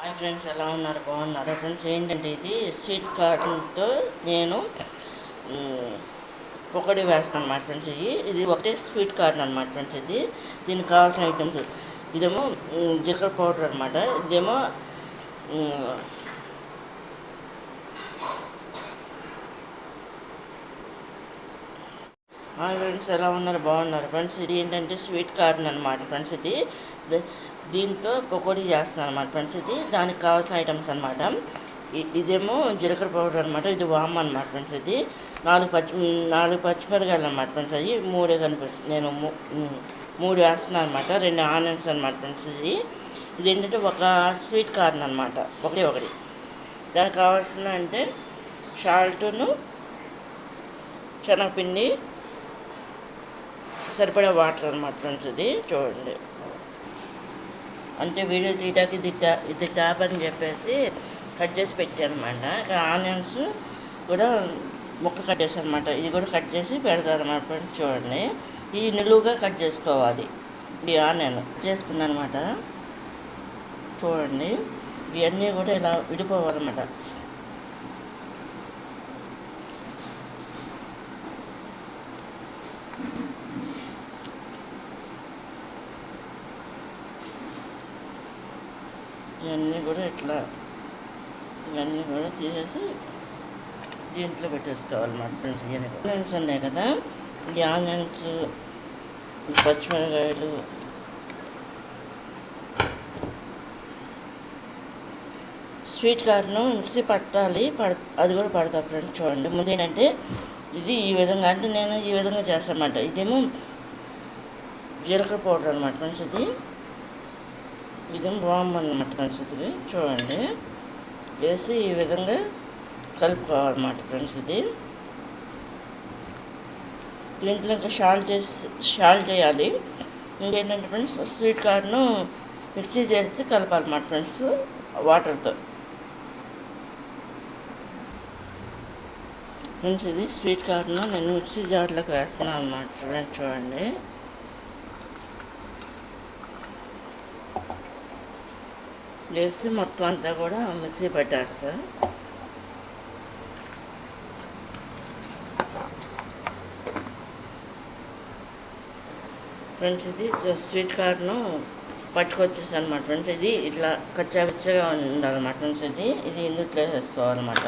Hi friends, ఎలా ఉన్నారు? బాగున్నారా ఫ్రెండ్స్? ఏంటంటే ఇది స్వీట్ కార్న్తో నేను పొగడి వేస్తాను అన్నమాట ఫ్రెండ్స్. ఇది ఒకటే స్వీట్ కార్న్ అనమాట ఫ్రెండ్స్. దీనికి కావాల్సిన ఐటమ్స్ ఇదేమో జీలకర్ర పౌడర్ అనమాట. ఇదేమో హాయ్ ఫ్రెండ్స్, ఎలా ఉన్నారు? బాగున్నారు ఫ్రెండ్స్. ఇది ఏంటంటే స్వీట్ కార్న్ అనమాట ఫ్రెండ్స్. దీంతో పకోడీ చేస్తున్నాను అనమాట ఫ్రెండ్స్. దానికి కావాల్సిన ఐటమ్స్ అనమాట. ఇదేమో జీలకర్ర పౌడర్ అనమాట. ఇది వామ్ అనమాట ఫ్రెండ్స్. నాలుగు పచ్చిమిరకాయలు అనమాట ఫ్రెండ్స్. అవి మూడే కనిపిస్తుంది. నేను మూడు వేస్తున్నాను అనమాట. 2 ఆనియన్స్ అనమాట ఫ్రెండ్స్. ఇది ఏంటంటే ఒక స్వీట్ కార్న్ అనమాట. ఒకటి దానికి కావాల్సిన అంటే సాల్ట్ను, శనగపిండి, సరిపడా వాటర్ అనమాట ఫ్రెండ్స్. చూడండి, అంటే వీడియో తీయడానికి ఇది ట్యాప్ అని చెప్పేసి కట్ చేసి పెట్టాను అనమాట. ఇక్కడ ఆనియన్స్ కూడా ముక్క కట్ చేసి అనమాట. ఇది కూడా కట్ చేసి పెడతారు అనమాట ఫ్రెండ్స్. చూడండి, ఇది నిలువుగా కట్ చేసుకోవాలి. ఈ ఆనియన్ చేసుకున్నాను అనమాట. చూడండి, ఇవన్నీ కూడా ఇలా విడిపోవాలన్నమాట. ఇవన్నీ కూడా తీసేసి దీంట్లో పెట్టేసుకోవాలన్నమాట ఫ్రెండ్స్. ఆనియన్స్ ఉన్నాయి కదా, ఈ ఆనియన్స్, పచ్చిమిరకాయలు, స్వీట్ కార్న్ మిక్సీ పట్టాలి. అది కూడా పడతా ఫ్రెండ్స్. చూడండి, ముందు ఏంటంటే ఇది ఈ విధంగా, అంటే నేను ఈ విధంగా చేస్తాను అన్నమాట. ఇదేమో జీలకర్ర పౌడర్ అనమాట ఫ్రెండ్స్. ఇదేమో వామ్ అన్నమాట ఫ్రెండ్స్. చూడండి, వేసి ఈ విధంగా కలుపుకోవాలన్నమాట ఫ్రెండ్స్. దీంట్లో ఇంకా సాల్ట్ వేయాలి. ఇంకేంటంటే ఫ్రెండ్స్, స్వీట్ కార్న్ మిక్సీ చేసి కలపాలన్నమాట ఫ్రెండ్స్ వాటర్తో. ఫ్రెండ్స్, ఇది స్వీట్ కార్న్ నేను మిక్సీ జార్లోకి వేసుకున్నాను అన్నమాట ఫ్రెండ్స్. చూడండి, వేసి మొత్తం అంతా కూడా మిక్సీ పెట్టేస్తా. ఫ్రెండ్స్, ఇది స్వీట్ కార్న్ పట్టుకొచ్చేసి అనమాట ఫ్రెండ్స్. ఇది ఇట్లా కచ్చాపిచ్చగా ఉండాలన్నమాట ఫ్రెండ్స్. ఇది ఇందుట్లో వేసుకోవాలన్నమాట.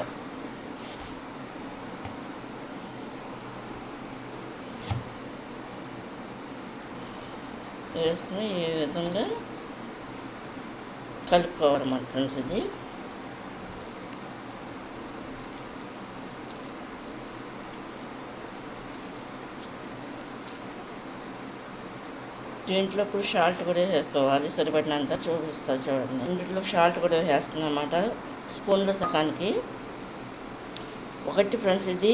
వేసుకుని ఈ విధంగా కలుపుకోవాలన్నమాట ఫ్రెండ్స్. దీంట్లో ఇప్పుడు సాల్ట్ కూడా వేసుకోవాలి, సరిపడినంత చూపిస్తా చూడండి. ఇంట్లో సాల్ట్ కూడా వేస్తున్నాను అన్నమాట, స్పూన్ల సకానికి. ఒకటి ఫ్రెండ్స్, ఇది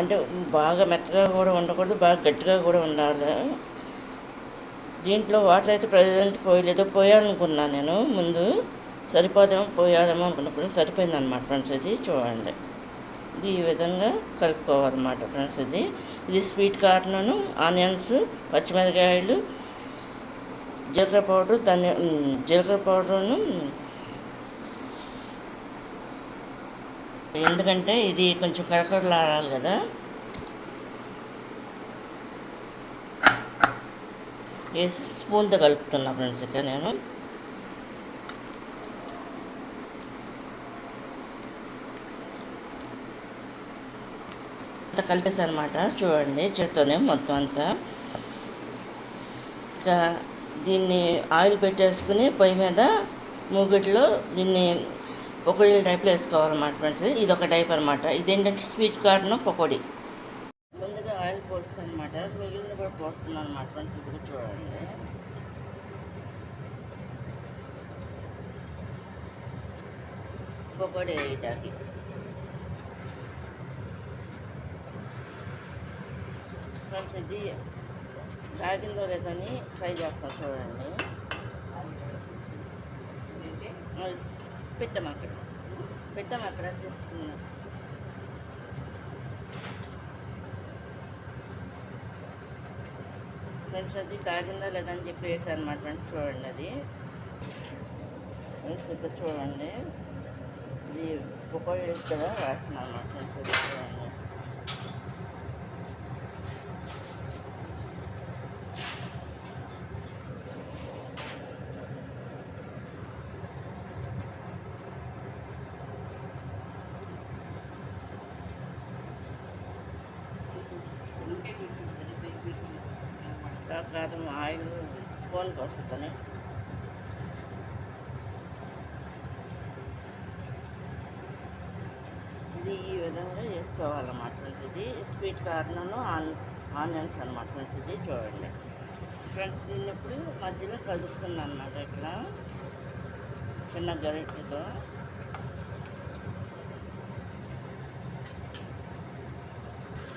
అంటే బాగా మెత్తగా కూడా ఉండకూడదు, బాగా గట్టిగా కూడా ఉండాలి. దీంట్లో వాటర్ అయితే ప్రజెంట్ పోయాలనుకున్నాను నేను. ముందు సరిపోదేమో పోయాలేమో అనుకున్నప్పుడు సరిపోయింది అనమాట ఫ్రెండ్స్. చూడండి, ఇది ఈ విధంగా కలుపుకోవాలన్నమాట ఫ్రెండ్స్. ఇది స్వీట్ కార్న్, ఆనియన్స్, పచ్చిమిరకాయలు, జీలకర్ర పౌడర్ను, ఎందుకంటే ఇది కొంచెం కరకరలాడాలి కదా, వేసి స్పూన్తో కలుపుతున్నా ఫ్రెండ్స్. ఇక్కడ నేను అంతా కలిపేసాను అనమాట. చూడండి, చేత్తోనే మొత్తం అంతా. ఇంకా దీన్ని ఆయిల్ పెట్టేసుకుని పొయ్యి మీద మూగిట్లో దీన్ని పకోడీ టైప్లో వేసుకోవాలన్నమాట ఫ్రెండ్స్. ఇది ఒక టైప్ అనమాట. ఇదేంటంటే స్వీట్ కార్న్ పకోడీ. ముందుగా ఆయిల్ పోస్తాను అనమాట, మిగిలిన కూడా పోస్తున్నాను అనమాట ఫ్రెండ్స్. ఇది చూడండి, పకోడీ వేయటానికి. ఫ్రెండ్స్, ఇది కాగిందో లేదని ట్రై చేస్తాను. చూడండి, పెట్టమక్కడ తీసుకున్నా. ఫ్రెండ్స్, అది కాగిందా లేదని చెప్పి వేసాను అనమాట ఫ్రెండ్స్. చూడండి, ఫ్రెండ్స్ ఇక్కడ చూడండి, ఇది పకోడీ కదా వేస్తున్నాను అన్నమాట ఫ్రెండ్స్. ఇది చూడండి, కాదు ఆయిల్ ఫోన్కి వస్తుందని. ఇది ఈ విధంగా చేసుకోవాలన్నమాట ఫ్రెండ్స్. ఇది స్వీట్ కార్న్ ఆనియన్స్ అన్నమాట ఫ్రెండ్స్. ఇది చూడండి ఫ్రెండ్స్, దీన్ని ఇప్పుడు మధ్యలో కలుపుతున్నాను అన్నమాట ఇట్లా చిన్న గరిటెతో.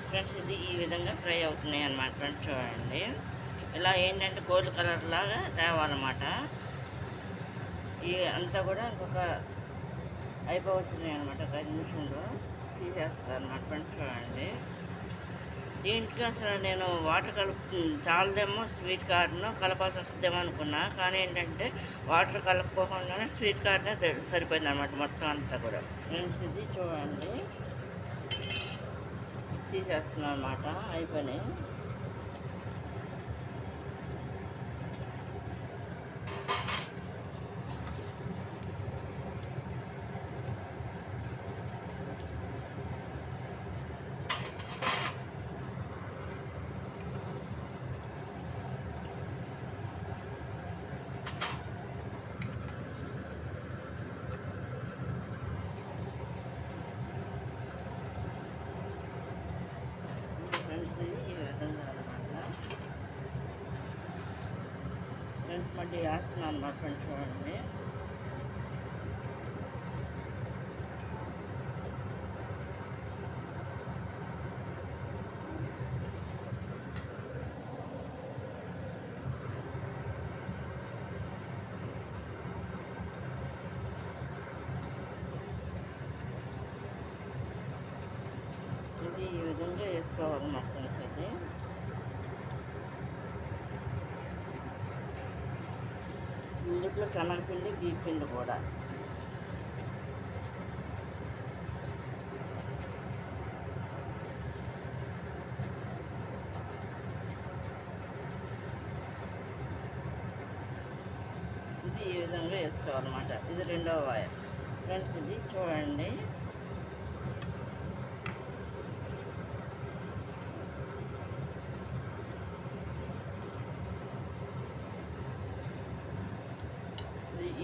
ఫ్రెండ్స్ ఇది ఈ విధంగా ఫ్రై అవుతున్నాయి అన్నమాట ఫ్రెండ్స్. చూడండి, ఇలా ఏంటంటే గోల్డ్ కలర్ లాగా తేవాలన్నమాట. ఈ అంతా కూడా ఇంకొక అయిపోవచ్చున్నాయి అనమాట. ఒక 5 నిమిషంలో తీసేస్తాను అన్నమాట ఫ్రెండ్స్. చూడండి, దీంట్లో అసలు నేను వాటర్ చాలదేమో స్వీట్ కార్న్ కలపాల్సి వస్తుందేమో అనుకున్నా, కానీ ఏంటంటే వాటర్ కలుపుకోకుండానే స్వీట్ కార్నే సరిపోయింది అనమాట మొత్తం అంతా కూడా. ఫ్రెండ్స్ ఇది చూడండి, తీసేస్తున్నాను అన్నమాట. అయిపోయినాయి. ఈ విధంగా అనమాట ఫ్రెండ్స్. మళ్ళీ వేస్తున్నాను అనమాట ఫ్రెండ్స్. చూడండి, ఇది ఈ విధంగా వేసుకోవాలన్నమాట ఫ్రెండ్స్. ఇది ఇందులో శనగపిండి, బియ్య పిండి కూడా. ఇది ఈ విధంగా వేసుకోవాలన్నమాట. ఇది రెండవ వాయ ఫ్రెండ్స్. ఇది చూడండి,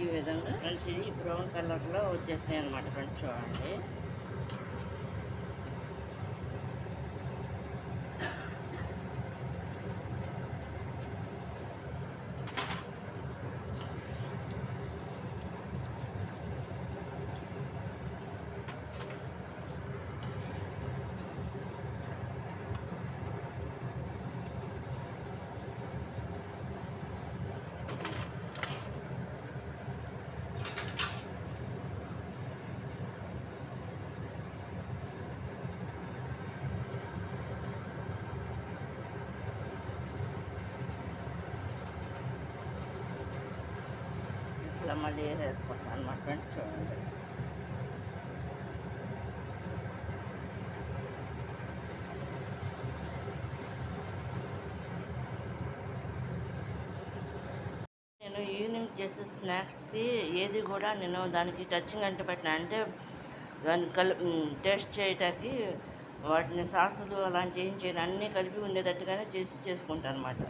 ఈ విధంగా ఫ్రెండ్స్. ఇది బ్రౌన్ కలర్లో వచ్చేస్తాయి అన్నమాట ఫ్రెండ్స్. చూడండి, ఇట్లా మళ్ళీ వేసేసుకుంటాను అన్నమాట ఫ్రెండ్స్. చూడండి, నేను ఈవినింగ్ చేసే స్నాక్స్కి ఏది కూడా నేను దానికి టచింగ్ అంటే పెట్టిన అంటే దాన్ని టేస్ట్ చేయటానికి వాటిని సాసులు అలాంటివి ఏం చేయను, అన్నీ కలిపి ఉండేటట్టుగానే చేసుకుంటాను అన్నమాట.